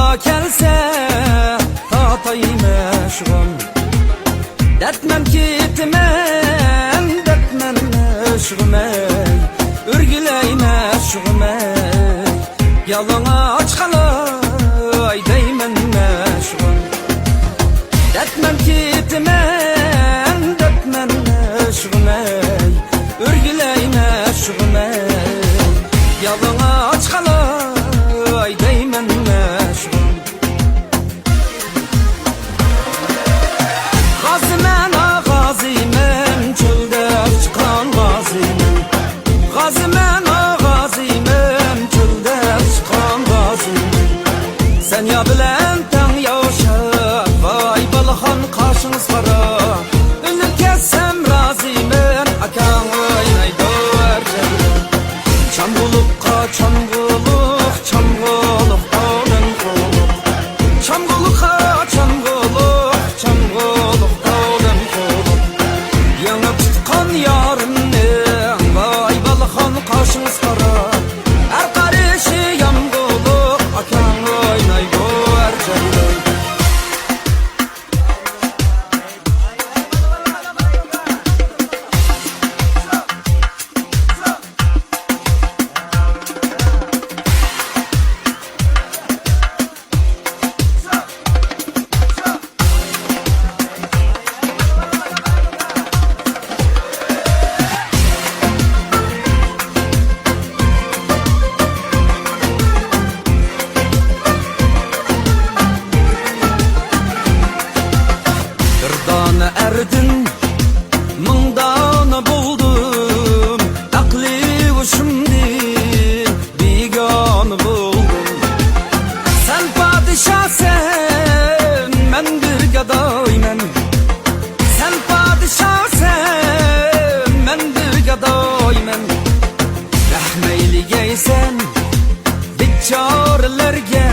Bala kelse tatayım eşğim Dertmem kitmen dertmen eşğim Ürgüleyim eşğim Yalana açkalay deymen eşğim Dertmem kitmen dertmen eşğim Ürgüleyim eşğim Yalana açkalay deymen eşğim Gazimen ağazimen çölde çıkan gazimen Gazimen ağazimen çölde çıkan gazimen Sen ya bilen tan yaşa vay balhan kaşınız kara Ölüp kessem razimen akan oynay doğar cemre Çamgulukka çamguluk çamguluk dağın kuluk Çamgulukka çamguluk çamguluk dağın kuluk Yanıp tutkan yarımın vay balhan kaşınız kara Her karışı yamguluk akan oynay doğar cemre Dana erdin, mındana buldum Akli uşumdin, bigan buldum Sen padişah sen, men bir gadaymen Sen padişah sen, men bir gadaymen Rahmeyli geysen, biçarelerge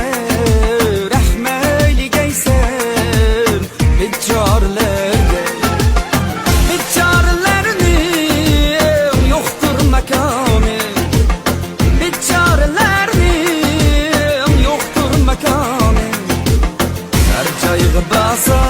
Rahmeyli geysen, biçarelerge Biçarelerinin yoktur makamı Biçarelerinin yoktur makamı Her cayğı basa